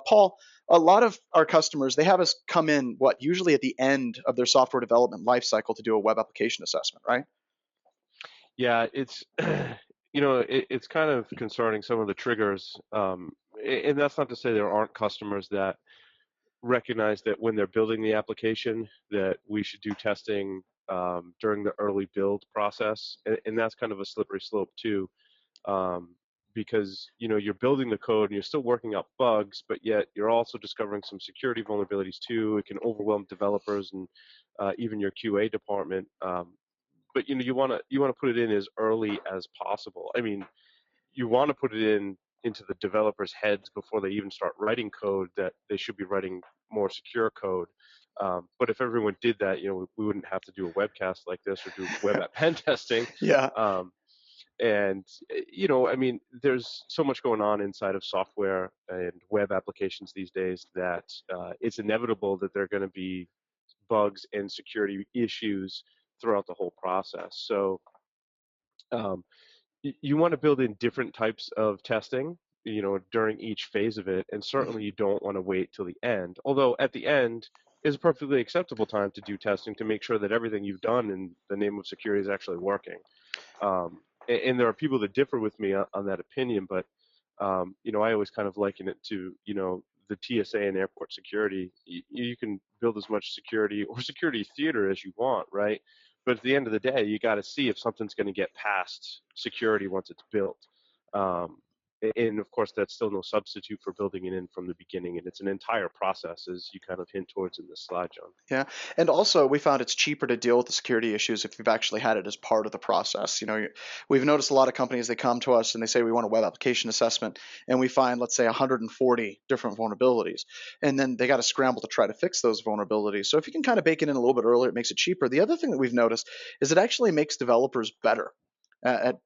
Paul, a lot of our customers, they have us come in, usually at the end of their software development lifecycle to do a web application assessment, right? Yeah, it's it's kind of concerning some of the triggers, and that's not to say there aren't customers that recognize that when they're building the application that we should do testing during the early build process, and that's kind of a slippery slope too, um, because you're building the code and you're still working out bugs, but yet you're also discovering some security vulnerabilities too. It can overwhelm developers and even your QA department. But you want to put it in as early as possible. I mean, you want to put it into the developers' heads before they even start writing code that they should be writing more secure code. But if everyone did that, we wouldn't have to do a webcast like this or do web app pen testing. Yeah. Um, and I mean, there's so much going on inside of software and web applications these days that it's inevitable that there are going to be bugs and security issues throughout the whole process. So um, you want to build in different types of testing, during each phase of it, and certainly you don't want to wait till the end. Although at the end is a perfectly acceptable time to do testing to make sure that everything you've done in the name of security is actually working. And there are people that differ with me on that opinion, but I always kind of liken it to, the TSA and airport security. You can build as much security or security theater as you want, right? But at the end of the day, you got to see if something's going to get past security once it's built. Um, and of course, that's still no substitute for building it in from the beginning. And it's an entire process, as you kind of hint towards in this slide, John. Yeah. And also, we found it's cheaper to deal with the security issues if you've actually had it as part of the process. We've noticed a lot of companies, they come to us and they say, we want a web application assessment. And we find, let's say, 140 different vulnerabilities. And then they got to scramble to try to fix those vulnerabilities. So if you can kind of bake it in a little bit earlier, it makes it cheaper. The other thing that we've noticed is it actually makes developers better at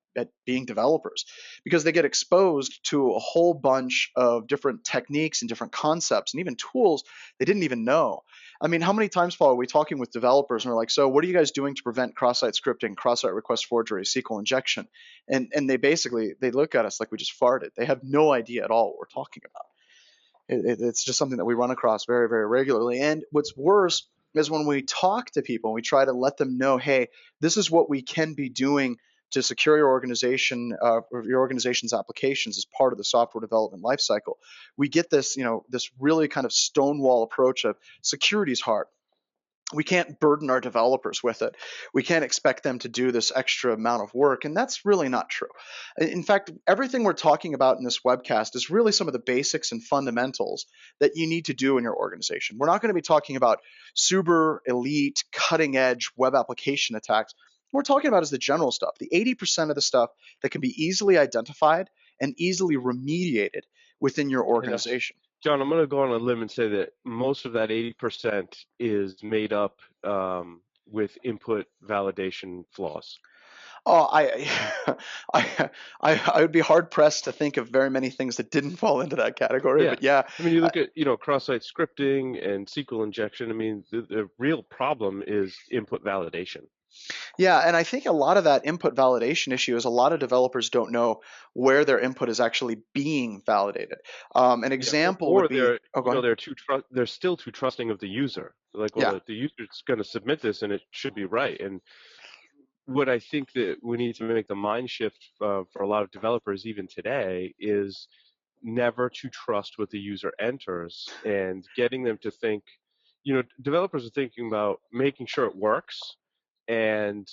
being developers, because they get exposed to a whole bunch of different techniques and different concepts and even tools they didn't even know. I mean, how many times, Paul, are we talking with developers and we're like, so what are you guys doing to prevent cross-site scripting, cross-site request forgery, SQL injection? And they look at us like we just farted. They have no idea at all what we're talking about. It's just something that we run across very, very regularly. And what's worse is when we talk to people and we try to let them know, hey, this is what we can be doing to secure your organization or your organization's applications as part of the software development lifecycle. We get this, this really kind of stonewall approach of security is hard. We can't burden our developers with it. We can't expect them to do this extra amount of work, and that's really not true. In fact, everything we're talking about in this webcast is really some of the basics and fundamentals that you need to do in your organization. We're not going to be talking about super elite, cutting edge web application attacks. What we're talking about is the general stuff, the 80% of the stuff that can be easily identified and easily remediated within your And organization. John, I'm going to go on a limb and say that most of that 80% is made up with input validation flaws. Oh, I would be hard pressed to think of very many things that didn't fall into that category. Yeah. But yeah, I mean, you look at, cross-site scripting and SQL injection. I mean, the real problem is input validation. yeah, and I think a lot of that input validation issue is a lot of developers don't know where their input is actually being validated. An Yeah, example would or be, oh, go ahead. they're still too trusting of the user. Like, well, Yeah. the user's going to submit this and it should be right. And what I think that we need to make the mind shift for a lot of developers even today is never to trust what the user enters and getting them to think, developers are thinking about making sure it works, and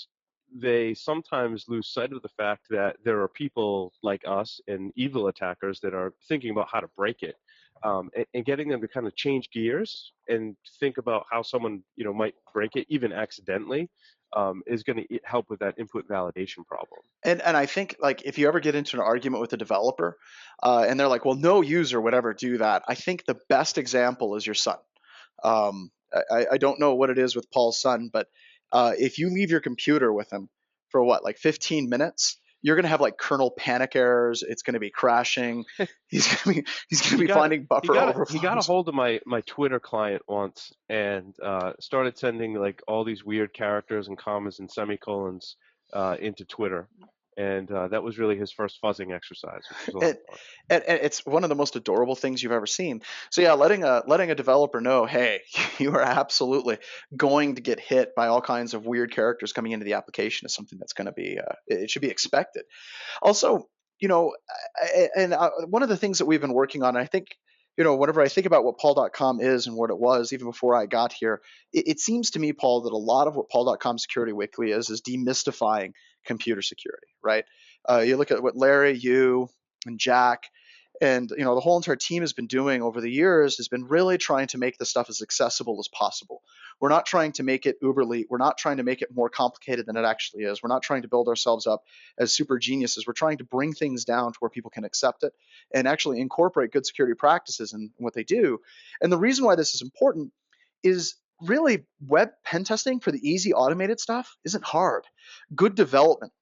they sometimes lose sight of the fact that there are people like us and evil attackers that are thinking about how to break it, and getting them to kind of change gears and think about how someone might break it even accidentally, is going to help with that input validation problem. And I think, like, if you ever get into an argument with a developer, and they're like, well, no user would ever do that. I think the best example is your son. I don't know what it is with Paul's son, but if you leave your computer with him for what, like 15 minutes, you're gonna have like kernel panic errors. It's gonna be crashing. He's gonna be He got finding he buffer got a, he got a overflows. hold of my Twitter client once and started sending like all these weird characters and commas and semicolons into Twitter. and that was really his first fuzzing exercise, which was a lot of It, fun. and it's one of the most adorable things you've ever seen. So yeah, letting a developer know, hey, you are absolutely going to get hit by all kinds of weird characters coming into the application is something that's going to be it should be expected. Also, one of the things that we've been working on, I think, whenever I think about what Paul.com is and what it was, even before I got here, it seems to me, Paul, that a lot of what Paul.com Security Weekly is demystifying computer security, right? You look at what Larry, you, and Jack, and the whole entire team has been doing over the years has been really trying to make this stuff as accessible as possible. We're not trying to make it uber elite. We're not trying to make it more complicated than it actually is. We're not trying to build ourselves up as super geniuses. We're trying to bring things down to where people can accept it and actually incorporate good security practices in what they do. And the reason why this is important is really web pen testing for the easy automated stuff isn't hard. Good development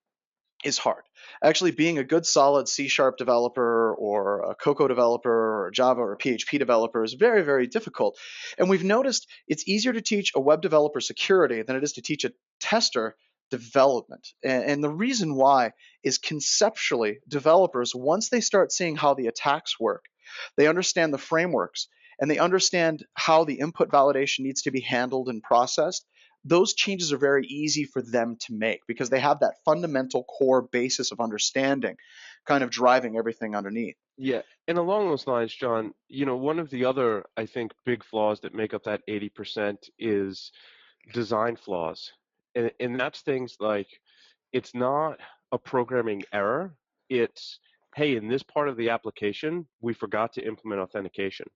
is hard. Actually, being a good solid C# developer or a Cocoa developer or a Java or a PHP developer is very, very difficult. And we've noticed it's easier to teach a web developer security than it is to teach a tester development. And the reason why is conceptually, developers, once they start seeing how the attacks work, they understand the frameworks and they understand how the input validation needs to be handled and processed. Those changes are very easy for them to make because they have that fundamental core basis of understanding kind of driving everything underneath. Yeah, and along those lines, John, one of the other, I think, big flaws that make up that 80% is design flaws. And that's things like it's not a programming error. It's, hey, in this part of the application, we forgot to implement authentication.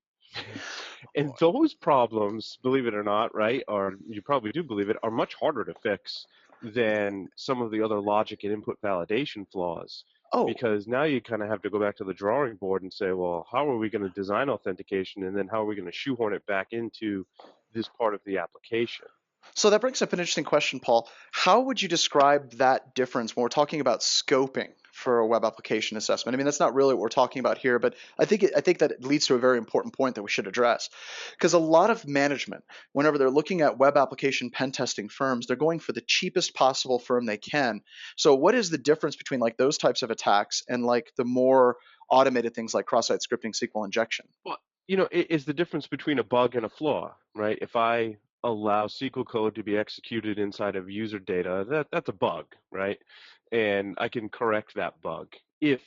And those problems, believe it or not, right, or you probably do believe it, are much harder to fix than some of the other logic and input validation flaws. Oh, Because now you kind of have to go back to the drawing board and say, well, how are we going to design authentication? And then how are we going to shoehorn it back into this part of the application? so that brings up an interesting question, Paul. How would you describe that difference when we're talking about scoping for a web application assessment? I mean, that's not really what we're talking about here, but I think that it leads to a very important point that we should address. Because a lot of management, whenever they're looking at web application pen testing firms, they're going for the cheapest possible firm they can. So what is the difference between like those types of attacks and like the more automated things like cross-site scripting, SQL injection? Well, it is the difference between a bug and a flaw, right? If I allow SQL code to be executed inside of user data, that's a bug, right? And I can correct that bug. If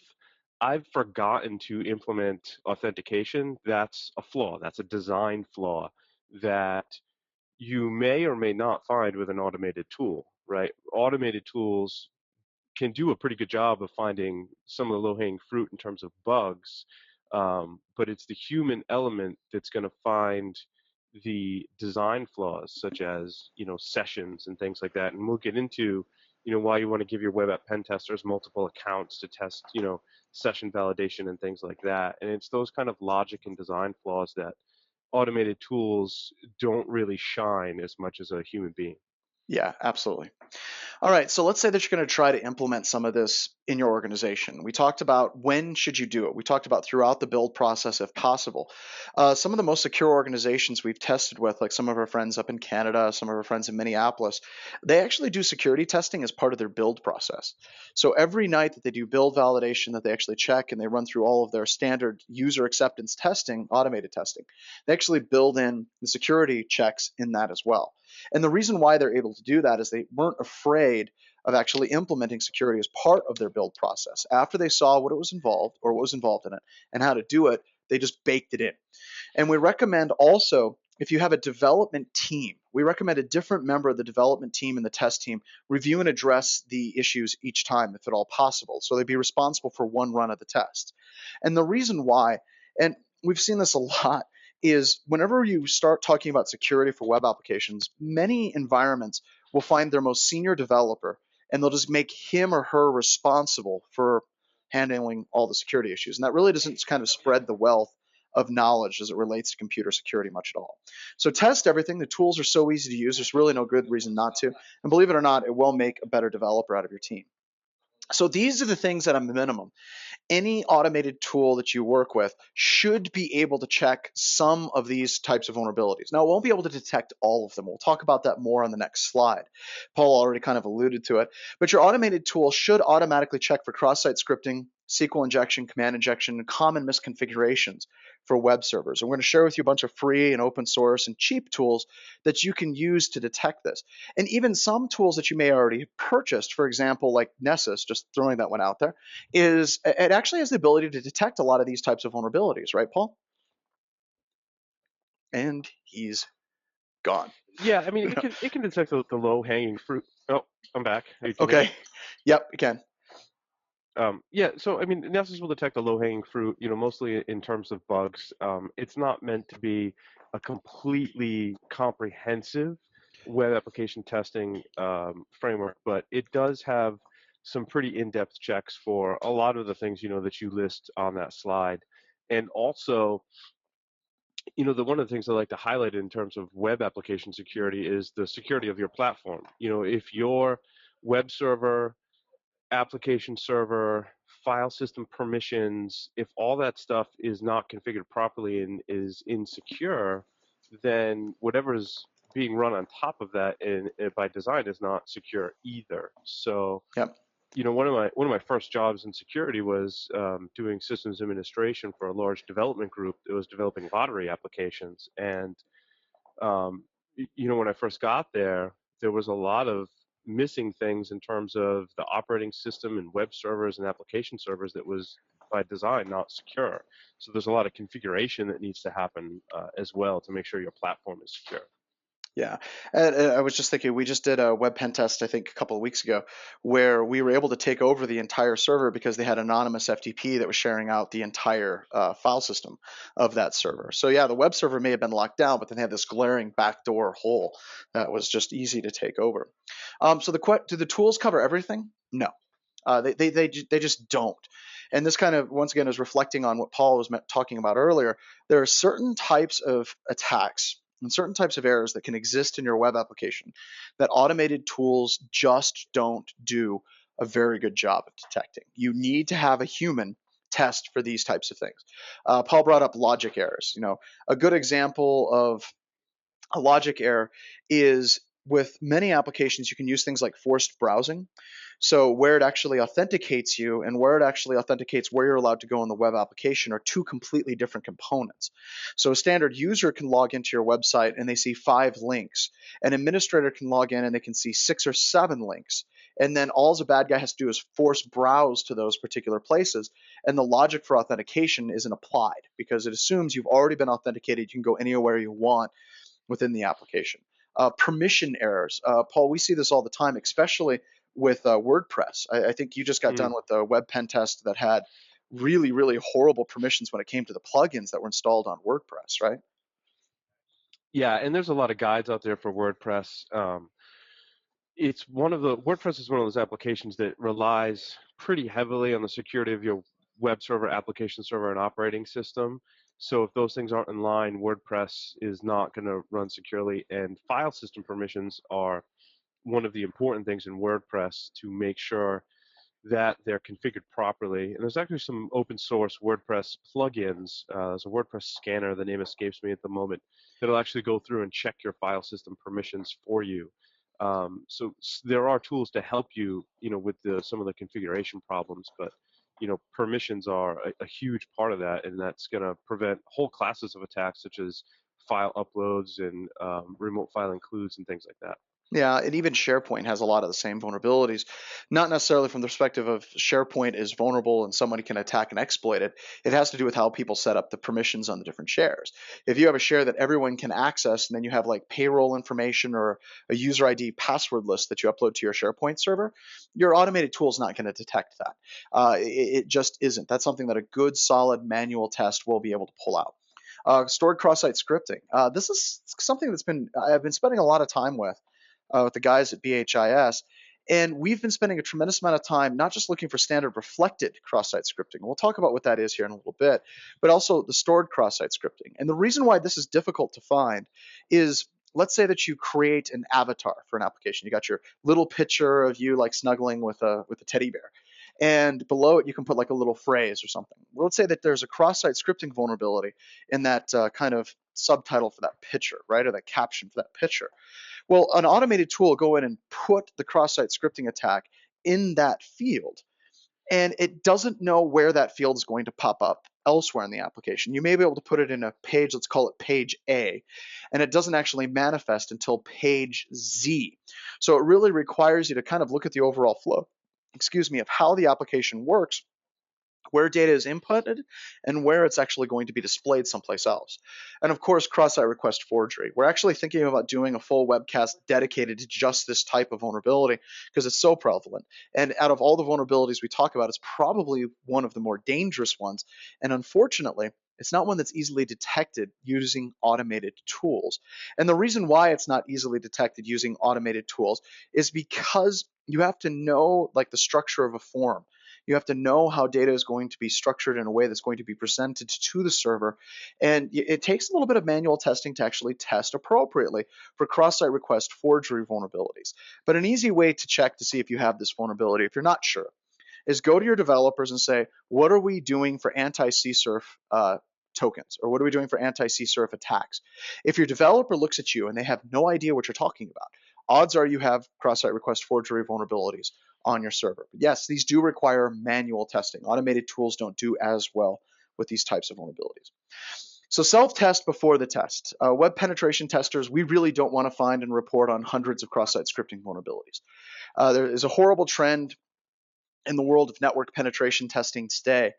I've forgotten to implement authentication, that's a flaw. That's a design flaw that you may or may not find with an automated tool, right? Automated tools can do a pretty good job of finding some of the low-hanging fruit in terms of bugs, but it's the human element that's going to find the design flaws, such as sessions and things like that. And we'll get into why you want to give your web app pen testers multiple accounts to test session validation and things like that. And it's those kind of logic and design flaws that automated tools don't really shine as much as a human being. Yeah, absolutely. All right, so let's say that you're going to try to implement some of this in your organization. We talked about when should you do it. We talked about throughout the build process if possible. Some of the most secure organizations we've tested with, like some of our friends up in Canada, some of our friends in Minneapolis, they actually do security testing as part of their build process. So every night that they do build validation, that they actually check and they run through all of their standard user acceptance testing, automated testing, they actually build in the security checks in that as well. And the reason why they're able to do that is they weren't afraid of actually implementing security as part of their build process. After they saw what it was involved or what was involved in it and how to do it, they just baked it in. And we recommend also, if you have a development team, we recommend a different member of the development team and the test team review and address the issues each time, if at all possible. So they'd be responsible for one run of the test. And the reason why, and we've seen this a lot, is whenever you start talking about security for web applications, many environments will find their most senior developer and they'll just make him or her responsible for handling all the security issues. And that really doesn't kind of spread the wealth of knowledge as it relates to computer security much at all. So test everything. The tools are so easy to use. There's really no good reason not to. And believe it or not, it will make a better developer out of your team. So these are the things at a minimum. Any automated tool that you work with should be able to check some of these types of vulnerabilities. Now, it won't be able to detect all of them. We'll talk about that more on the next slide. Paul already kind of alluded to it, but your automated tool should automatically check for cross-site scripting, SQL injection, command injection, and common misconfigurations for web servers. And we're going to share with you a bunch of free and open source and cheap tools that you can use to detect this. And even some tools that you may already have purchased, for example, like Nessus, just throwing that one out there, is it actually has the ability to detect a lot of these types of vulnerabilities, right, Paul? And he's gone. Yeah, I mean, it can detect the low hanging fruit. Oh, I'm back. You can hear me? Okay. Yep, you can. Yeah, so I mean, Nessus will detect the low-hanging fruit, mostly in terms of bugs. It's not meant to be a completely comprehensive web application testing framework, but it does have some pretty in-depth checks for a lot of the things, that you list on that slide. And also, one of the things I like to highlight in terms of web application security is the security of your platform. If your web server, application server, file system permissions, if all that stuff is not configured properly and is insecure, then whatever is being run on top of that by design is not secure either. So, Yep. one of my first jobs in security was doing systems administration for a large development group that was developing lottery applications. And when I first got there, there was a lot of missing things in terms of the operating system and web servers and application servers that was by design not secure. So there's a lot of configuration that needs to happen as well to make sure your platform is secure. Yeah. And I was just thinking, we just did a web pen test, I think, a couple of weeks ago, where we were able to take over the entire server because they had anonymous FTP that was sharing out the entire file system of that server. So, yeah, the web server may have been locked down, but then they had this glaring backdoor hole that was just easy to take over. So, do the tools cover everything? No. They just don't. And this kind of, once again, is reflecting on what Paul was talking about earlier. There are certain types of attacks and certain types of errors that can exist in your web application that automated tools just don't do a very good job of detecting. You need to have a human test for these types of things. Paul brought up logic errors. A good example of a logic error is with many applications, you can use things like forced browsing. So where it actually authenticates you and where it actually authenticates where you're allowed to go in the web application are two completely different components. So a standard user can log into your website and they see 5 links. An administrator can log in and they can see 6 or 7 links. And then all a bad guy has to do is force browse to those particular places. And the logic for authentication isn't applied because it assumes you've already been authenticated. You can go anywhere you want within the application. Permission errors. Paul, we see this all the time, especially with WordPress. I think you just got done Mm. with a web pen test that had really, really horrible permissions when it came to the plugins that were installed on WordPress, right? Yeah, and there's a lot of guides out there for WordPress. WordPress is one of those applications that relies pretty heavily on the security of your web server, application server, and operating system. So if those things aren't in line, WordPress is not going to run securely. And file system permissions are one of the important things in WordPress to make sure that they're configured properly. And there's actually some open source WordPress plugins. There's a WordPress scanner, the name escapes me at the moment, that'll actually go through and check your file system permissions for you. So there are tools to help you, with some of the configuration problems, but permissions are a huge part of that, and that's going to prevent whole classes of attacks such as file uploads and remote file includes and things like that. Yeah, and even SharePoint has a lot of the same vulnerabilities. Not necessarily from the perspective of SharePoint is vulnerable and somebody can attack and exploit it. It has to do with how people set up the permissions on the different shares. If you have a share that everyone can access, and then you have like payroll information or a user ID password list that you upload to your SharePoint server, your automated tool is not going to detect that. It just isn't. That's something that a good, solid manual test will be able to pull out. Stored cross-site scripting. This is something I've been spending a lot of time with the guys at BHIS. And we've been spending a tremendous amount of time not just looking for standard reflected cross-site scripting. We'll talk about what that is here in a little bit, but also the stored cross-site scripting. And the reason why this is difficult to find is, let's say that you create an avatar for an application. You got your little picture of you like snuggling with a teddy bear. and below it you can put like a little phrase or something. Well, let's say that there's a cross-site scripting vulnerability in that kind of subtitle for that picture, right, or that caption for that picture. Well, an automated tool will go in and put the cross-site scripting attack in that field, and it doesn't know where that field is going to pop up elsewhere in the application. You may be able to put it in a page, let's call it page A, and it doesn't actually manifest until page Z. So it really requires you to kind of look at the overall flow, of how the application works, where data is inputted, and where it's actually going to be displayed someplace else. And of course, cross-site request forgery. We're actually thinking about doing a full webcast dedicated to just this type of vulnerability because it's so prevalent. And out of all the vulnerabilities we talk about, it's probably one of the more dangerous ones. And unfortunately, it's not one that's easily detected using automated tools. And the reason why it's not easily detected using automated tools is because you have to know like the structure of a form. You have to know how data is going to be structured in a way that's going to be presented to the server. And it takes a little bit of manual testing to actually test appropriately for cross-site request forgery vulnerabilities. But an easy way to check to see if you have this vulnerability, if you're not sure, is go to your developers and say, what are we doing for anti-CSRF tokens? Or what are we doing for anti-CSRF attacks? If your developer looks at you and they have no idea what you're talking about, odds are you have cross-site request forgery vulnerabilities on your server. But yes, these do require manual testing. Automated tools don't do as well with these types of vulnerabilities. So self-test before the test. Web penetration testers, we really don't want to find and report on hundreds of cross-site scripting vulnerabilities. There is a horrible trend in the world of network penetration testing today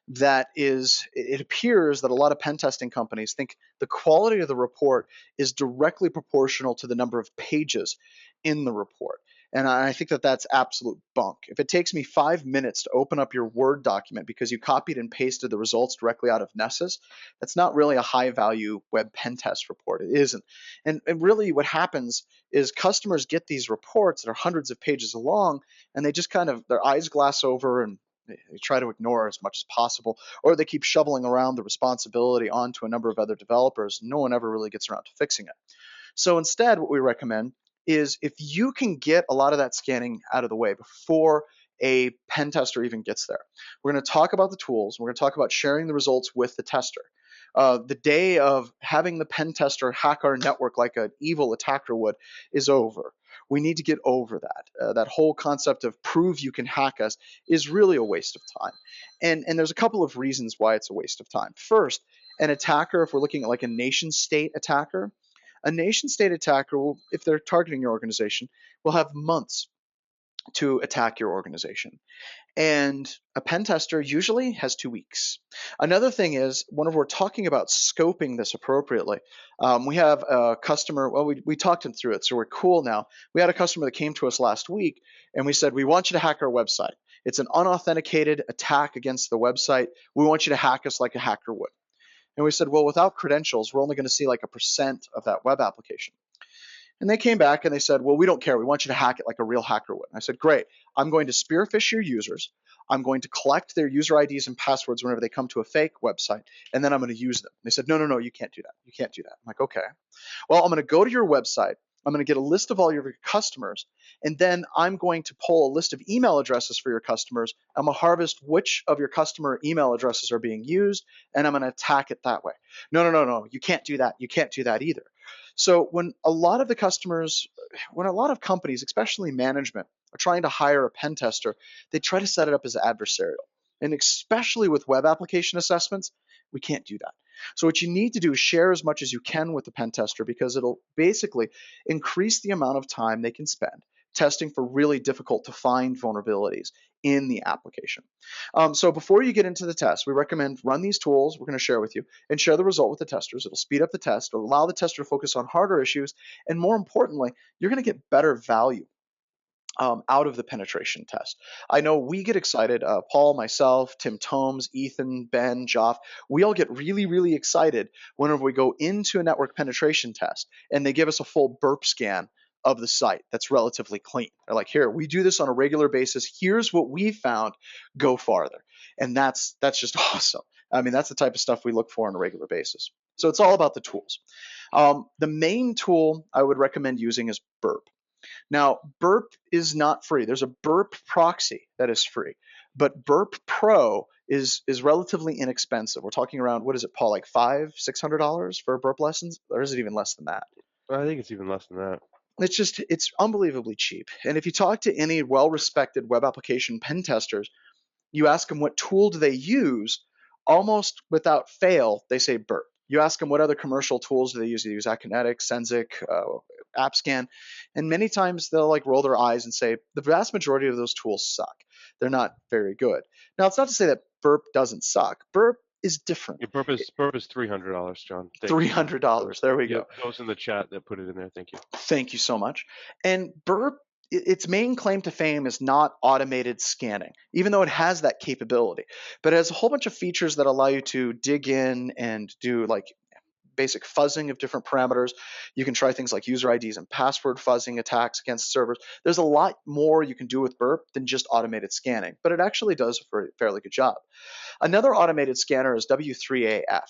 that is, it appears that a lot of pen testing companies think the quality of the report is directly proportional to the number of pages in the report. And I think that that's absolute bunk. If it takes me 5 minutes to open up your Word document because you copied and pasted the results directly out of Nessus, that's not really a high value web pen test report. It isn't. And really what happens is customers get these reports that are hundreds of pages long, and they just kind of, their eyes glass over and they try to ignore as much as possible, or they keep shoveling around the responsibility onto a number of other developers. No one ever really gets around to fixing it. So instead, what we recommend is if you can get a lot of that scanning out of the way before a pen tester even gets there. We're going to talk about the tools. We're going to talk about sharing the results with the tester. The day of having the pen tester hack our network like an evil attacker would is over. We need to get over that. That whole concept of prove you can hack us is really a waste of time. And there's a couple of reasons why it's a waste of time. First, an attacker, if we're looking at like a nation state attacker, a nation state attacker will, if they're targeting your organization, will have months to attack your organization. And a pen tester usually has 2 weeks. Another thing is, whenever we're talking about scoping this appropriately, we have a customer, well, we talked him through it, so we're cool now. We had a customer that came to us last week, and we said, we want you to hack our website. It's an unauthenticated attack against the website. We want you to hack us like a hacker would. And we said, well, without credentials, we're only going to see like 1% of that web application. And they came back and they said, well, we don't care. We want you to hack it like a real hacker would. And I said, great. I'm going to spearfish your users. I'm going to collect their user IDs and passwords whenever they come to a fake website, and then I'm going to use them. They said, no, you can't do that. You can't do that. I'm like, okay. Well, I'm going to go to your website. I'm going to get a list of all your customers, and then I'm going to pull a list of email addresses for your customers. I'm going to harvest which of your customer email addresses are being used, and I'm going to attack it that way. No. You can't do that. You can't do that either. So when a lot of the customers, when a lot of companies, especially management, are trying to hire a pen tester, they try to set it up as adversarial. And especially with web application assessments, we can't do that. So what you need to do is share as much as you can with the pen tester, because it'll basically increase the amount of time they can spend testing for really difficult to find vulnerabilities in the application. So before you get into the test, we recommend run these tools we're going to share with you and share the result with the testers. It'll speed up the test, it'll allow the tester to focus on harder issues, and more importantly, you're going to get better value out of the penetration test. I know we get excited, Paul, myself, Tim Tomes, Ethan, Ben, Joff, we all get really, really excited whenever we go into a network penetration test and they give us a full burp scan of the site that's relatively clean. They're like, here, we do this on a regular basis. Here's what we found, go farther. And that's just awesome. I mean, that's the type of stuff we look for on a regular basis. So it's all about the tools. The main tool I would recommend using is Burp. Now, Burp is not free. There's a Burp proxy that is free, But Burp Pro is relatively inexpensive. We're talking around, what is it, Paul, like $500-$600 for burp lessons, or is it even less than that? I think it's even less than that. It's unbelievably cheap. And if you talk to any well-respected web application pen testers, you ask them what tool do they use, almost without fail, they say Burp. You ask them what other commercial tools do they use. They use Akinetic, Sensic, AppScan, and many times they'll like roll their eyes and say the vast majority of those tools suck. They're not very good. Now, it's not to say that Burp doesn't suck. Burp is different. Yeah, Burp is $300, John. Thank you. $300. There we go. Those in the chat that put it in there. Thank you. Thank you so much. And Burp, its main claim to fame is not automated scanning, even though it has that capability. But it has a whole bunch of features that allow you to dig in and do like basic fuzzing of different parameters. You can try things like user IDs and password fuzzing attacks against servers. There's a lot more you can do with Burp than just automated scanning, but it actually does a fairly good job. Another automated scanner is W3AF,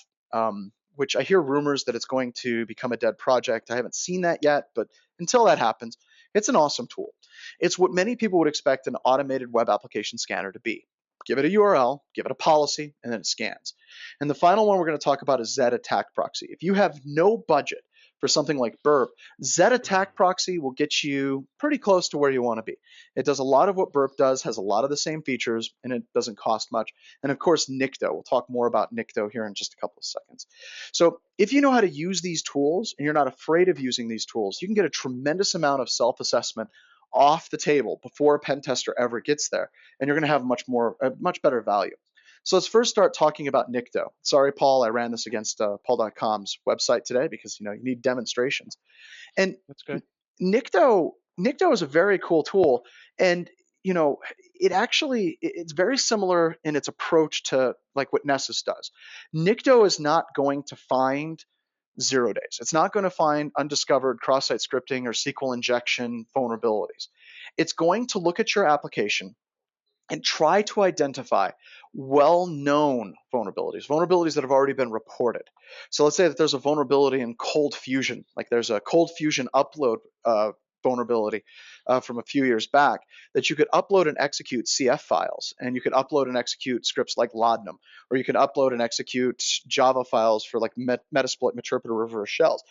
which I hear rumors that it's going to become a dead project. I haven't seen that yet, but until that happens, it's an awesome tool. It's what many people would expect an automated web application scanner to be. Give it a URL, give it a policy, and then it scans. And the final one we're going to talk about is ZAP Attack Proxy. If you have no budget for something like Burp, ZAP Attack Proxy will get you pretty close to where you want to be. It does a lot of what Burp does, has a lot of the same features, and it doesn't cost much. And of course, Nikto. We'll talk more about Nikto here in just a couple of seconds. So if you know how to use these tools and you're not afraid of using these tools, you can get a tremendous amount of self-assessment off the table before a pen tester ever gets there, and you're going to have a much better value. So let's first start talking about Nikto. Sorry, Paul, I ran this against Paul.com's website today because you need demonstrations. And That's good. Nikto is a very cool tool, and it's very similar in its approach to like what Nessus does. Nikto is not going to find 0 days. It's not going to find undiscovered cross-site scripting or SQL injection vulnerabilities. It's going to look at your application and try to identify well-known vulnerabilities that have already been reported. So let's say that there's a vulnerability in Cold Fusion, like there's a Cold Fusion upload vulnerability from a few years back, that you could upload and execute CF files, and you could upload and execute scripts like laudanum, or you can upload and execute Java files for like Metasploit interpreter reverse shells.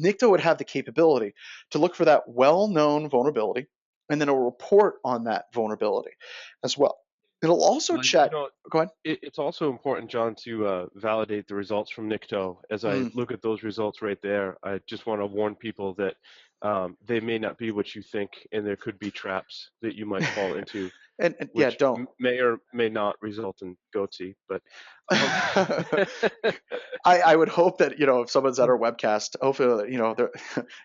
Nikto would have the capability to look for that well-known vulnerability, and then it'll report on that vulnerability as well. It'll also check. Go ahead. It's also important, John, to validate the results from Nikto. As I look at those results right there, I just want to warn people that they may not be what you think, and there could be traps that you might fall into. and yeah, don't. May or may not result in goatee, but I would hope that if someone's at our webcast, hopefully they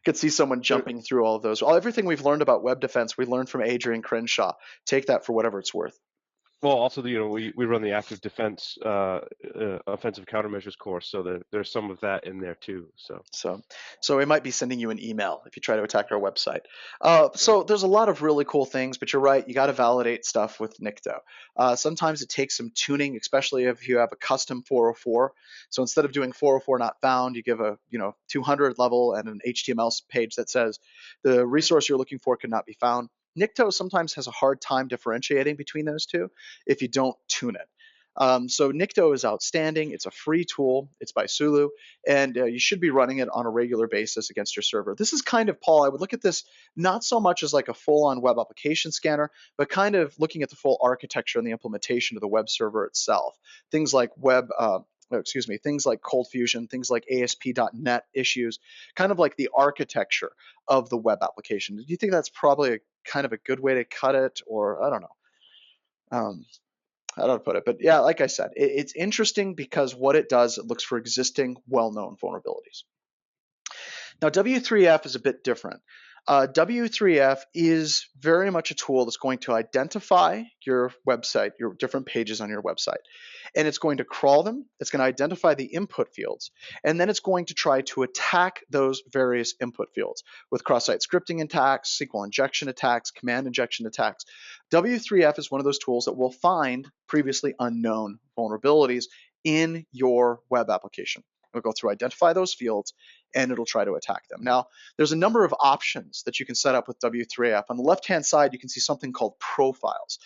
could see someone jumping through all of those. Everything we've learned about web defense, we learned from Adrian Crenshaw. Take that for whatever it's worth. Well, also, we run the active defense offensive countermeasures course, so there's some of that in there too. So we might be sending you an email if you try to attack our website. So there's a lot of really cool things, but you're right, you got to validate stuff with Nikto. Sometimes it takes some tuning, especially if you have a custom 404. So instead of doing 404 not found, you give a 200 level and an HTML page that says the resource you're looking for could not be found. Nikto sometimes has a hard time differentiating between those two if you don't tune it. So Nikto is outstanding. It's a free tool. It's by Sulu, and you should be running it on a regular basis against your server. This is kind of, Paul, I would look at this not so much as like a full-on web application scanner, but kind of looking at the full architecture and the implementation of the web server itself. Things like things like Cold Fusion, things like ASP.NET issues, kind of like the architecture of the web application. Do you think that's probably kind of a good way to cut it, or I don't know how to put it? But yeah, like I said, it's interesting because what it does, it looks for existing well-known vulnerabilities. Now, W3F is a bit different. W3F is very much a tool that's going to identify your website, your different pages on your website, and it's going to crawl them. It's going to identify the input fields, and then it's going to try to attack those various input fields with cross-site scripting attacks, SQL injection attacks, command injection attacks. W3F is one of those tools that will find previously unknown vulnerabilities in your web application. It'll go through, identify those fields, and it'll try to attack them. Now, there's a number of options that you can set up with W3AF. On the left-hand side, you can see something called profiles.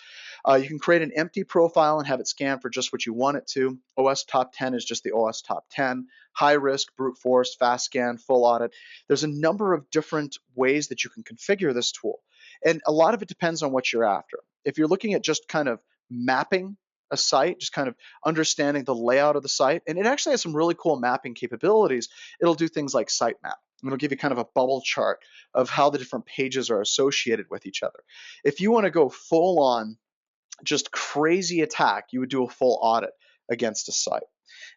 You can create an empty profile and have it scan for just what you want it to. OS top 10 is just the OS top 10. High risk, brute force, fast scan, full audit. There's a number of different ways that you can configure this tool. And a lot of it depends on what you're after. If you're looking at just kind of mapping a site, just kind of understanding the layout of the site, and it actually has some really cool mapping capabilities. It'll do things like sitemap. It'll give you kind of a bubble chart of how the different pages are associated with each other. If you want to go full on just crazy attack, you would do a full audit against a site.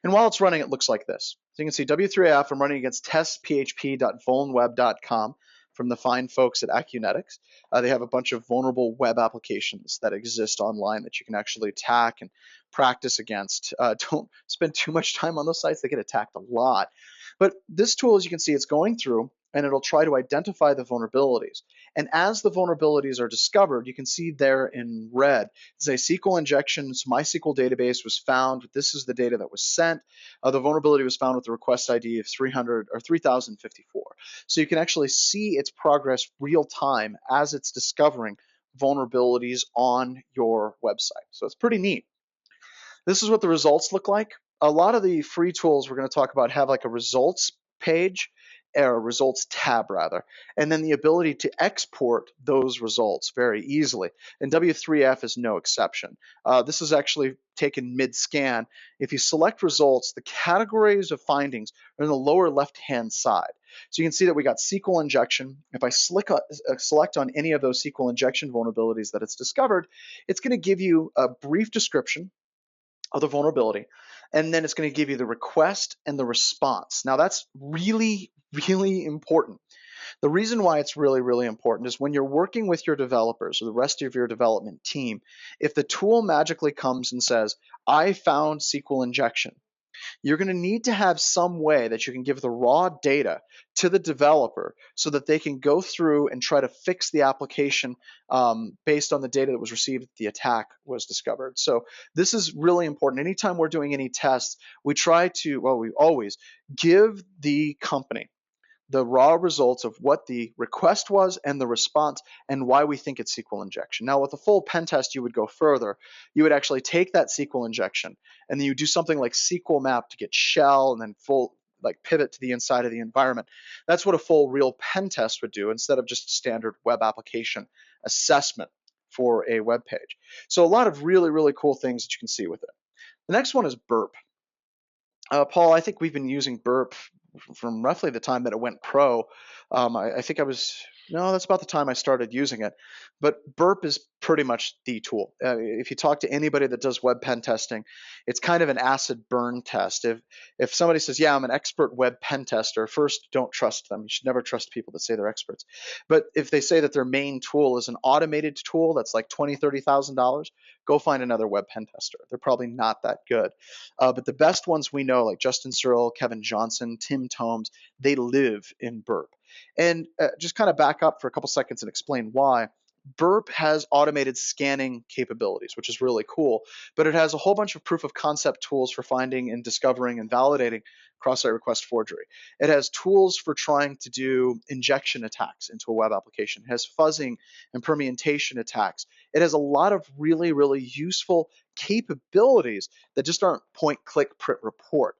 And while it's running, it looks like this. So you can see W3AF, I'm running against testphp.vulnweb.com from the fine folks at Acunetics. They have a bunch of vulnerable web applications that exist online that you can actually attack and practice against. Don't spend too much time on those sites. They get attacked a lot. But this tool, as you can see, it's going through and it'll try to identify the vulnerabilities. And as the vulnerabilities are discovered, you can see there in red, it's a SQL injection. So MySQL database was found. This is the data that was sent. The vulnerability was found with the request ID of 300 or 3054. So you can actually see its progress real time as it's discovering vulnerabilities on your website. So it's pretty neat. This is what the results look like. A lot of the free tools we're going to talk about have like a results page, or a results tab rather, and then the ability to export those results very easily. And W3F is no exception. This is actually taken mid-scan. If you select results, the categories of findings are in the lower left-hand side. So you can see that we got SQL injection. If I select on any of those SQL injection vulnerabilities that it's discovered, it's going to give you a brief description of the vulnerability, and then it's going to give you the request and the response. Now that's really, really important. The reason why it's really, really important is when you're working with your developers or the rest of your development team, if the tool magically comes and says, I found SQL injection, you're going to need to have some way that you can give the raw data to the developer so that they can go through and try to fix the application based on the data that was received the attack was discovered. So this is really important. Anytime we're doing any tests, we try to, well, we always give the company the raw results of what the request was and the response and why we think it's SQL injection. Now, with a full pen test, you would go further. You would actually take that SQL injection and then you do something like SQL map to get shell and then full like pivot to the inside of the environment. That's what a full real pen test would do instead of just a standard web application assessment for a web page. So a lot of really, really cool things that you can see with it. The next one is Burp. Paul, I think we've been using Burp from roughly the time that it went pro. I think that's about the time I started using it. But Burp is pretty much the tool. If you talk to anybody that does web pen testing, it's kind of an acid burn test. If somebody says, yeah, I'm an expert web pen tester, first, don't trust them. You should never trust people that say they're experts. But if they say that their main tool is an automated tool that's like $20,000, $30,000, go find another web pen tester. They're probably not that good. But the best ones we know, like Justin Searle, Kevin Johnson, Tim Tomes, they live in Burp. And just kind of back up for a couple seconds and explain why. Burp has automated scanning capabilities, which is really cool, but it has a whole bunch of proof of concept tools for finding and discovering and validating cross-site request forgery. It has tools for trying to do injection attacks into a web application. It has fuzzing and permutation attacks. It has a lot of really, really useful capabilities that just aren't point, click, print, report.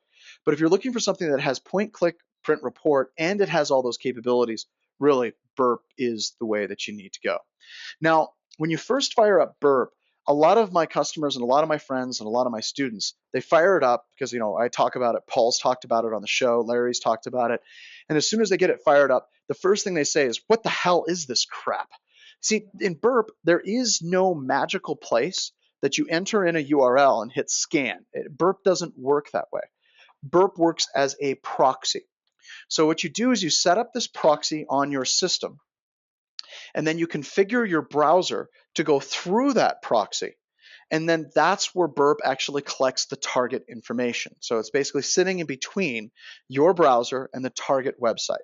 But if you're looking for something that has point, click, print, report, and it has all those capabilities, really, Burp is the way that you need to go. Now, when you first fire up Burp, a lot of my customers and a lot of my friends and a lot of my students, they fire it up because, I talk about it. Paul's talked about it on the show. Larry's talked about it. And as soon as they get it fired up, the first thing they say is, what the hell is this crap? See, in Burp, there is no magical place that you enter in a URL and hit scan. Burp doesn't work that way. Burp works as a proxy. So what you do is you set up this proxy on your system, and then you configure your browser to go through that proxy. And then that's where Burp actually collects the target information. So it's basically sitting in between your browser and the target website.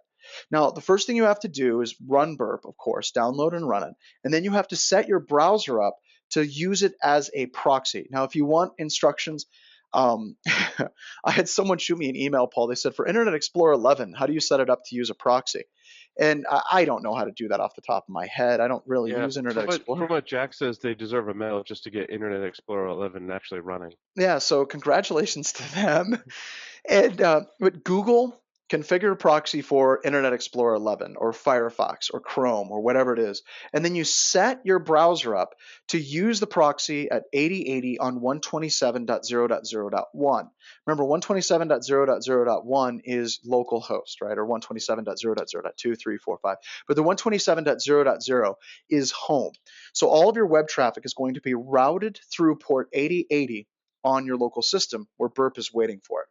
Now, the first thing you have to do is run Burp, of course, download and run it. And then you have to set your browser up to use it as a proxy. Now, if you want instructions, I had someone shoot me an email, Paul. They said, for Internet Explorer 11, how do you set it up to use a proxy? And I don't know how to do that off the top of my head. I don't really Yeah, use Internet from Explorer. what Jack says, they deserve a medal just to get Internet Explorer 11 actually running. Yeah, so congratulations to them. And but Google configure a proxy for Internet Explorer 11 or Firefox or Chrome or whatever it is, and then you set your browser up to use the proxy at 8080 on 127.0.0.1. Remember, 127.0.0.1 is localhost, right? Or 127.0.0.2, 3, 4, 5. But the 127.0.0 is home. So all of your web traffic is going to be routed through port 8080 on your local system where Burp is waiting for it.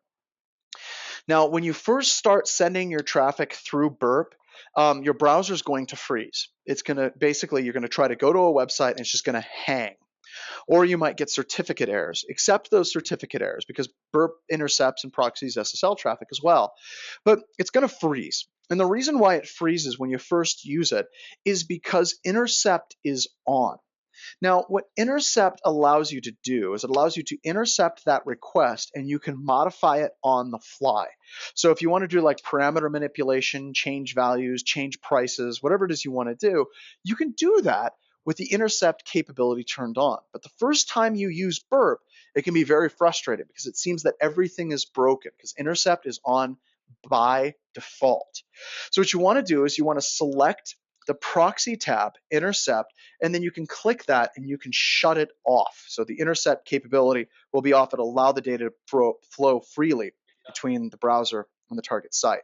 Now, when you first start sending your traffic through Burp, your browser is going to freeze. It's going to basically, you're going to try to go to a website and it's just going to hang. Or you might get certificate errors. Accept those certificate errors because Burp intercepts and proxies SSL traffic as well. But it's going to freeze. And the reason why it freezes when you first use it is because Intercept is on. Now, what Intercept allows you to do is it allows you to intercept that request and you can modify it on the fly. So if you want to do like parameter manipulation, change values, change prices, whatever it is you want to do, you can do that with the Intercept capability turned on. But the first time you use Burp, it can be very frustrating because it seems that everything is broken because Intercept is on by default. So what you want to do is you want to select the proxy tab, Intercept, and then you can click that and you can shut it off. So the Intercept capability will be off. It'll allow the data to flow freely between the browser and the target site.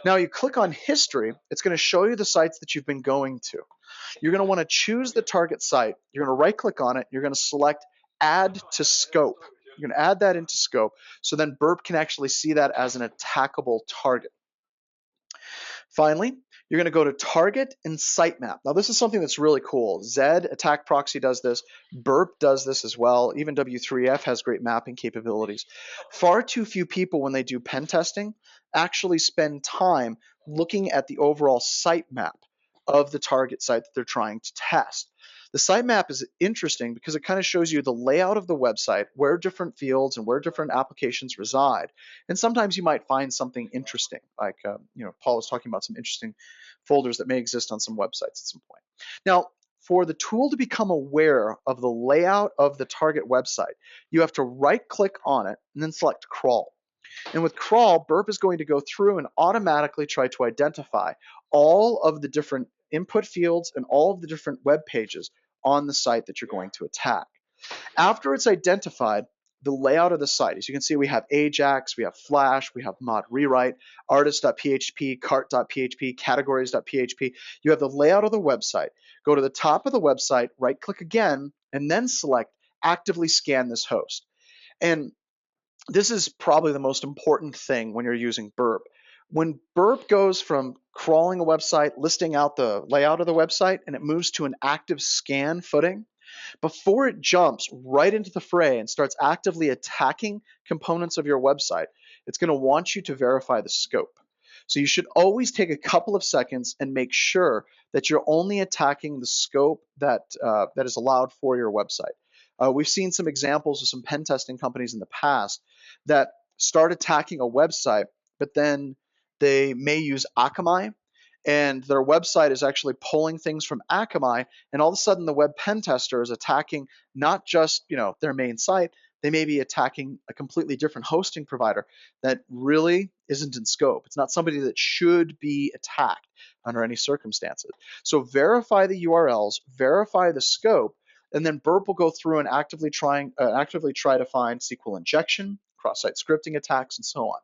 Now you click on history, it's going to show you the sites that you've been going to. You're going to want to choose the target site. You're going to right click on it. You're going to select add to scope. You're going to add that into scope. So then Burp can actually see that as an attackable target. Finally, you're going to go to target and sitemap. Now, this is something that's really cool. Zed Attack Proxy does this. Burp does this as well. Even W3AF has great mapping capabilities. Far too few people, when they do pen testing, actually spend time looking at the overall sitemap of the target site that they're trying to test. The sitemap is interesting because it kind of shows you the layout of the website, where different fields and where different applications reside. And sometimes you might find something interesting, like Paul was talking about some interesting folders that may exist on some websites at some point. Now, for the tool to become aware of the layout of the target website, you have to right-click on it and then select Crawl. And with Crawl, Burp is going to go through and automatically try to identify all of the different input fields and all of the different web pages on the site that you're going to attack. After it's identified the layout of the site, as you can see, we have Ajax, we have Flash, we have mod rewrite, artist.php, cart.php, categories.php. You have the layout of the website. Go to the top of the website, right click again, and then select actively scan this host. And this is probably the most important thing when you're using Burp. When Burp goes from crawling a website, listing out the layout of the website, and it moves to an active scan footing, before it jumps right into the fray and starts actively attacking components of your website, it's going to want you to verify the scope. So you should always take a couple of seconds and make sure that you're only attacking the scope that is allowed for your website. We've seen some examples of some pen testing companies in the past that start attacking a website, but then they may use Akamai, and their website is actually pulling things from Akamai, and all of a sudden the web pen tester is attacking not just their main site, they may be attacking a completely different hosting provider that really isn't in scope. It's not somebody that should be attacked under any circumstances. So verify the URLs, verify the scope, and then Burp will go through and actively try to find SQL injection, cross-site scripting attacks, and so on.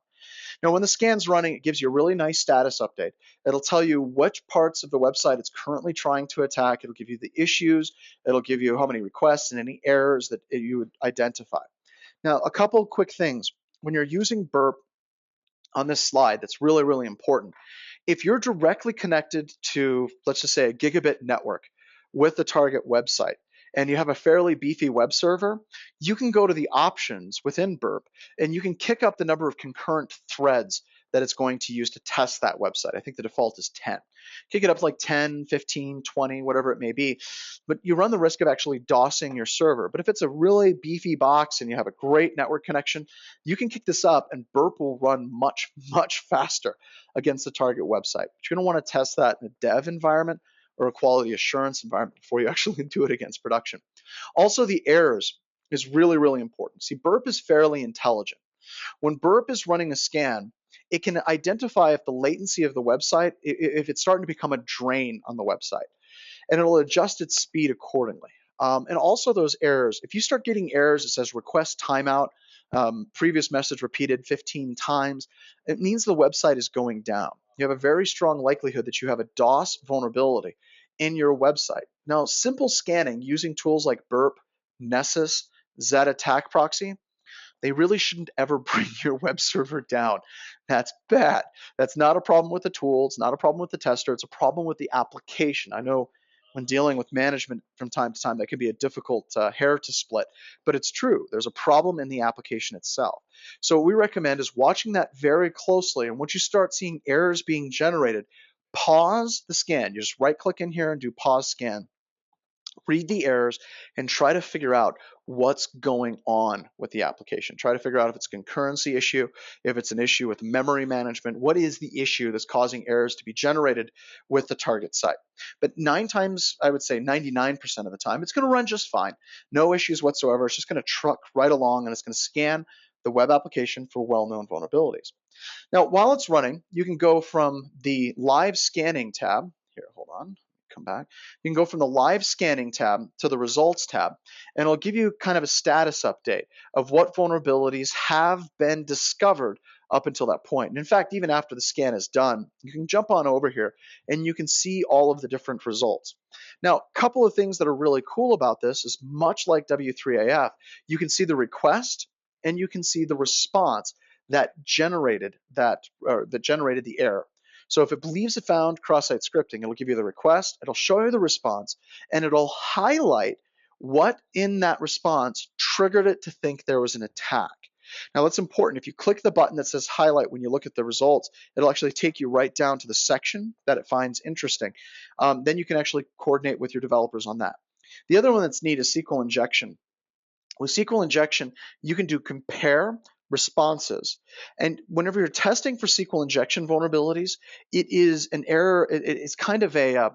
Now, when the scan's running, it gives you a really nice status update. It'll tell you which parts of the website it's currently trying to attack. It'll give you the issues. It'll give you how many requests and any errors that you would identify. Now, a couple quick things. When you're using Burp on this slide, that's really, really important. If you're directly connected to, let's just say, a gigabit network with the target website, and you have a fairly beefy web server, you can go to the options within Burp and you can kick up the number of concurrent threads that it's going to use to test that website. I think the default is 10. Kick it up to like 10, 15, 20, whatever it may be. But you run the risk of actually DOSing your server. But if it's a really beefy box and you have a great network connection, you can kick this up and Burp will run much, much faster against the target website. But you're going to want to test that in a dev environment or a quality assurance environment before you actually do it against production. Also, the errors is really, really important. See, Burp is fairly intelligent. When Burp is running a scan, it can identify if the latency of the website, if it's starting to become a drain on the website, and it'll adjust its speed accordingly. And also those errors, if you start getting errors that says request timeout, previous message repeated 15 times, it means the website is going down. You have a very strong likelihood that you have a DOS vulnerability in your website. Now, simple scanning using tools like Burp, Nessus, ZAP Attack Proxy, they really shouldn't ever bring your web server down. That's bad. That's not a problem with the tool. It's not a problem with the tester. It's a problem with the application. I know when dealing with management from time to time, that can be a difficult hair to split, but it's true. There's a problem in the application itself. So what we recommend is watching that very closely. And once you start seeing errors being generated, pause the scan. You just right click in here and do pause scan. Read the errors and try to figure out what's going on with the application. Try to figure out if it's a concurrency issue, if it's an issue with memory management, what is the issue that's causing errors to be generated with the target site. But 9 times, I would say 99% of the time, it's going to run just fine. No issues whatsoever. It's just going to truck right along and it's going to scan the web application for well-known vulnerabilities. Now, while it's running, you can go from the live scanning tab. Here, hold on. Come back. You can go from the live scanning tab to the results tab, and it'll give you kind of a status update of what vulnerabilities have been discovered up until that point. And in fact, even after the scan is done, you can jump on over here and you can see all of the different results. Now, a couple of things that are really cool about this is much like W3AF, you can see the request and you can see the response that generated the error. So if it believes it found cross-site scripting, it'll give you the request, it'll show you the response, and it'll highlight what in that response triggered it to think there was an attack. Now that's important. If you click the button that says highlight when you look at the results, it'll actually take you right down to the section that it finds interesting. Then you can actually coordinate with your developers on that. The other one that's neat is SQL injection. With SQL injection, you can do compare responses. And whenever you're testing for SQL injection vulnerabilities, it is an error. It's kind of it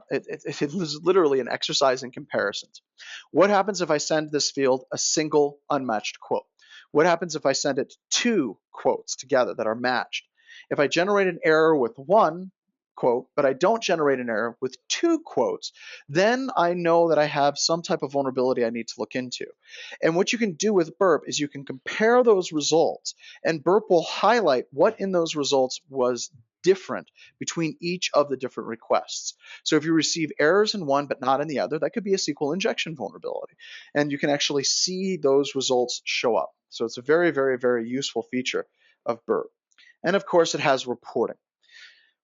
is literally an exercise in comparisons. What happens if I send this field a single unmatched quote? What happens if I send it 2 quotes together that are matched? If I generate an error with 1 quote, but I don't generate an error with 2 quotes, then I know that I have some type of vulnerability I need to look into. And what you can do with Burp is you can compare those results, and Burp will highlight what in those results was different between each of the different requests. So if you receive errors in one but not in the other, that could be a SQL injection vulnerability. And you can actually see those results show up. So it's a very, very, very useful feature of Burp. And of course, it has reporting.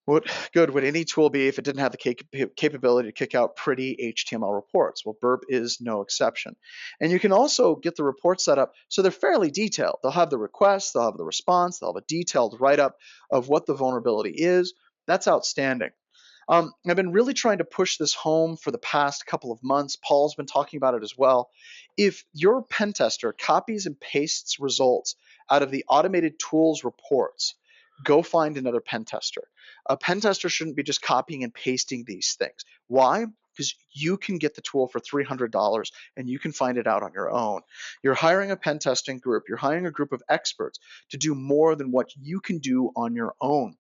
What good would any tool be if it didn't have the capability to kick out pretty HTML reports? Well, Burp is no exception. And you can also get the reports set up so they're fairly detailed. They'll have the request, they'll have the response, they'll have a detailed write-up of what the vulnerability is. That's outstanding. I've been really trying to push this home for the past couple of months. Paul's been talking about it as well. If your pen tester copies and pastes results out of the automated tools reports, go find another pen tester. A pen tester shouldn't be just copying and pasting these things. Why? Because you can get the tool for $300 and you can find it out on your own. You're hiring a pen testing group. You're hiring a group of experts to do more than what you can do on your own.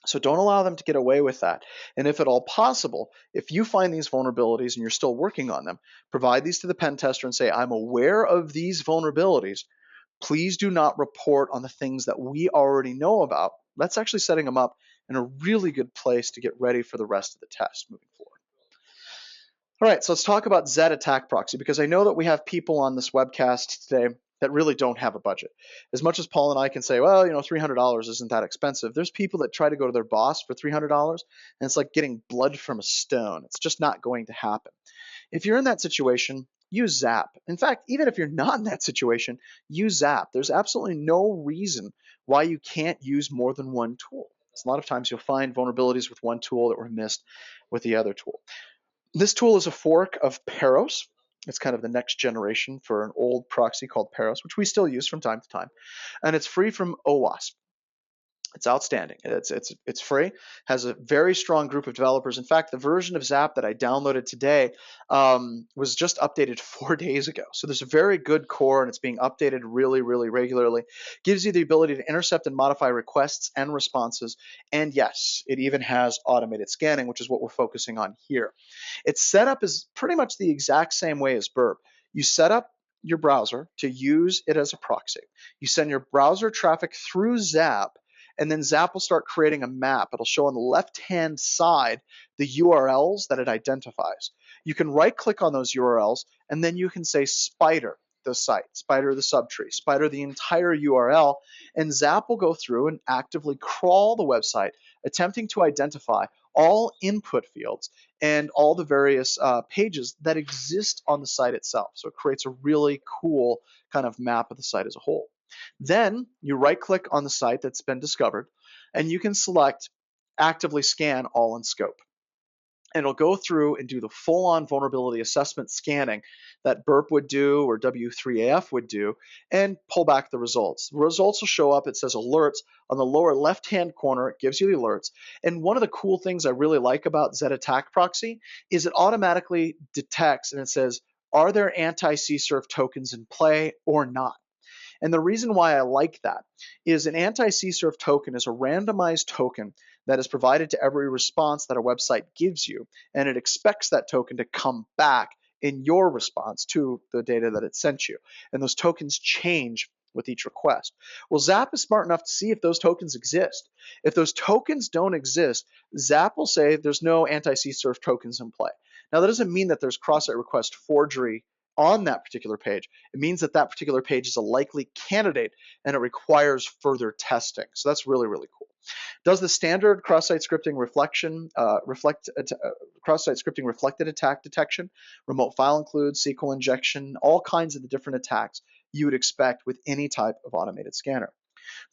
So don't allow them to get away with that. And if at all possible, if you find these vulnerabilities and you're still working on them, provide these to the pen tester and say, I'm aware of these vulnerabilities. Please do not report on the things that we already know about. That's actually setting them up in a really good place to get ready for the rest of the test moving forward. All right, so let's talk about ZAP Attack Proxy, because I know that we have people on this webcast today that really don't have a budget. As much as Paul and I can say, well, $300 isn't that expensive, there's people that try to go to their boss for $300, and it's like getting blood from a stone. It's just not going to happen. If you're in that situation, use ZAP. In fact, even if you're not in that situation, use ZAP. There's absolutely no reason why you can't use more than one tool. A lot of times you'll find vulnerabilities with one tool that were missed with the other tool. This tool is a fork of Peros. It's kind of the next generation for an old proxy called Peros, which we still use from time to time. And it's free from OWASP. It's outstanding. It's free. Has a very strong group of developers. In fact, the version of ZAP that I downloaded today was just updated 4 days ago. So there's a very good core, and it's being updated really, really regularly. Gives you the ability to intercept and modify requests and responses. And yes, it even has automated scanning, which is what we're focusing on here. Its setup is pretty much the exact same way as Burp. You set up your browser to use it as a proxy. You send your browser traffic through ZAP, and then ZAP will start creating a map. It'll show on the left-hand side the URLs that it identifies. You can right-click on those URLs, and then you can say spider the site, spider the subtree, spider the entire URL, and ZAP will go through and actively crawl the website, attempting to identify all input fields and all the various pages that exist on the site itself. So it creates a really cool kind of map of the site as a whole. Then you right-click on the site that's been discovered, and you can select actively scan all in scope. And it'll go through and do the full-on vulnerability assessment scanning that Burp would do or W3AF would do and pull back the results. The results will show up. It says alerts on the lower left-hand corner. It gives you the alerts. And one of the cool things I really like about Z Attack Proxy is it automatically detects and it says, are there anti-CSRF tokens in play or not? And the reason why I like that is an anti-CSRF token is a randomized token that is provided to every response that a website gives you, and it expects that token to come back in your response to the data that it sent you. And those tokens change with each request. Well, ZAP is smart enough to see if those tokens exist. If those tokens don't exist, ZAP will say there's no anti-CSRF tokens in play. Now, that doesn't mean that there's cross-site request forgery on that particular page. It means that that particular page is a likely candidate and it requires further testing. So that's really, really cool. Does the standard cross-site scripting cross-site scripting reflected attack detection, remote file include, SQL injection, all kinds of the different attacks you would expect with any type of automated scanner.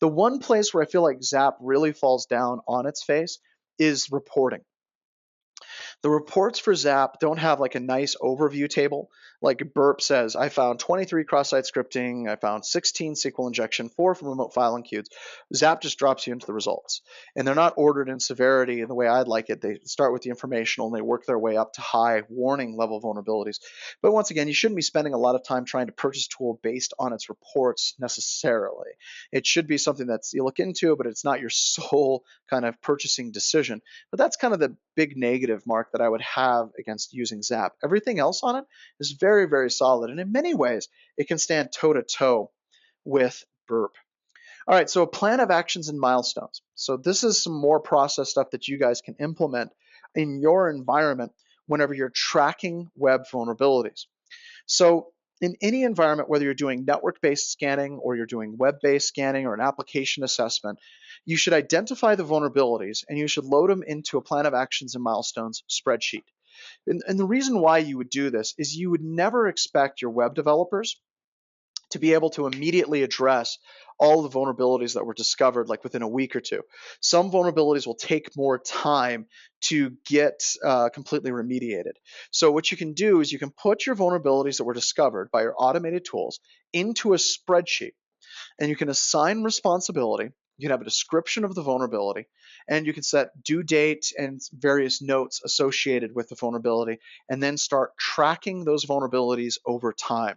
The one place where I feel like ZAP really falls down on its face is reporting. The reports for ZAP don't have like a nice overview table. Like Burp says, I found 23 cross-site scripting, I found 16 SQL injection, 4 from remote file includes. ZAP just drops you into the results. And they're not ordered in severity in the way I'd like it. They start with the informational and they work their way up to high warning level vulnerabilities. But once again, you shouldn't be spending a lot of time trying to purchase a tool based on its reports necessarily. It should be something that you look into, but it's not your sole kind of purchasing decision. But that's kind of the big negative mark that I would have against using ZAP. Everything else on it is very, very solid. And in many ways, it can stand toe-to-toe with Burp. All right, so a plan of actions and milestones. So this is some more process stuff that you guys can implement in your environment whenever you're tracking web vulnerabilities. So in any environment, whether you're doing network-based scanning or you're doing web-based scanning or an application assessment, you should identify the vulnerabilities and you should load them into a plan of actions and milestones spreadsheet. And the reason why you would do this is you would never expect your web developers to be able to immediately address all the vulnerabilities that were discovered like within a week or two. Some vulnerabilities will take more time to get completely remediated. So what you can do is you can put your vulnerabilities that were discovered by your automated tools into a spreadsheet, and you can assign responsibility. You can have a description of the vulnerability, and you can set due date and various notes associated with the vulnerability, and then start tracking those vulnerabilities over time.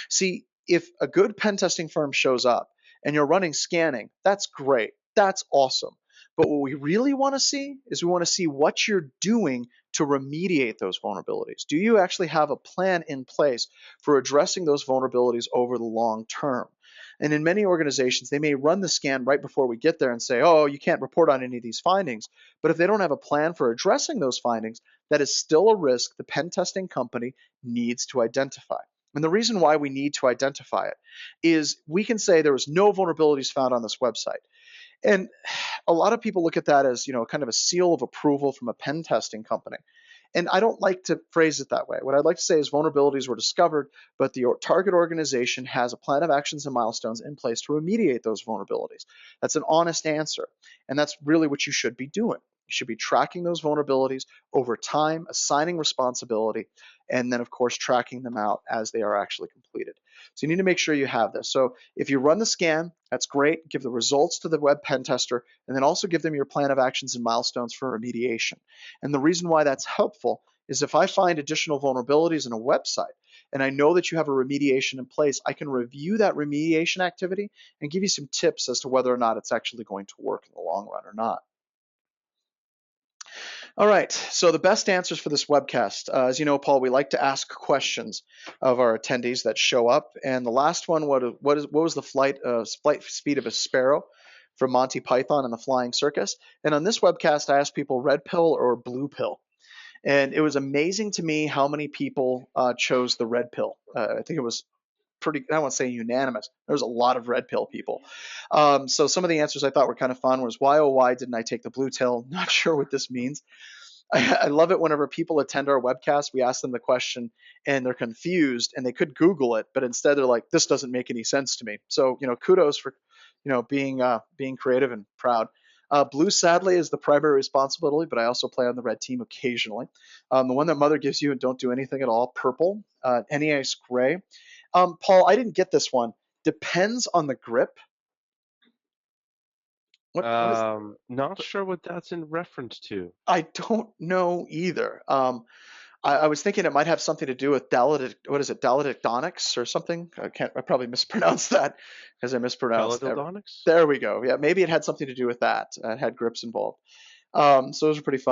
See, if a good pen testing firm shows up and you're running scanning, that's great. That's awesome. But what we really want to see is we want to see what you're doing to remediate those vulnerabilities. Do you actually have a plan in place for addressing those vulnerabilities over the long term? And in many organizations, they may run the scan right before we get there and say, oh, you can't report on any of these findings. But if they don't have a plan for addressing those findings, that is still a risk the pen testing company needs to identify. And the reason why we need to identify it is we can say there was no vulnerabilities found on this website. And a lot of people look at that as, kind of a seal of approval from a pen testing company. And I don't like to phrase it that way. What I'd like to say is vulnerabilities were discovered, but the target organization has a plan of actions and milestones in place to remediate those vulnerabilities. That's an honest answer. And that's really what you should be doing. You should be tracking those vulnerabilities over time, assigning responsibility, and then, of course, tracking them out as they are actually completed. So you need to make sure you have this. So if you run the scan, that's great. Give the results to the web pen tester, and then also give them your plan of actions and milestones for remediation. And the reason why that's helpful is if I find additional vulnerabilities in a website and I know that you have a remediation in place, I can review that remediation activity and give you some tips as to whether or not it's actually going to work in the long run or not. All right, so the best answers for this webcast. As you know, Paul, we like to ask questions of our attendees that show up. And the last one, what was the flight speed of a sparrow from Monty Python and the Flying Circus? And on this webcast, I asked people red pill or blue pill. And it was amazing to me how many people chose the red pill. I think it was pretty, I won't say unanimous. There was a lot of red pill people. So some of the answers I thought were kind of fun was, why, oh, why didn't I take the blue pill? Not sure what this means. I love it whenever people attend our webcast, we ask them the question and they're confused and they could Google it, but instead they're like, this doesn't make any sense to me. So, kudos for, being creative and proud. Blue, sadly, is the primary responsibility, but I also play on the red team occasionally. The one that mother gives you and don't do anything at all, purple. NEA's gray. Paul, I didn't get this one. Depends on the grip. What is? Not sure what that's in reference to. I don't know either. I was thinking it might have something to do with Daledictonics or something. I probably mispronounced that because I mispronounced it. Teledildonics? There we go. Yeah, maybe it had something to do with that. It had grips involved. So those are pretty fun.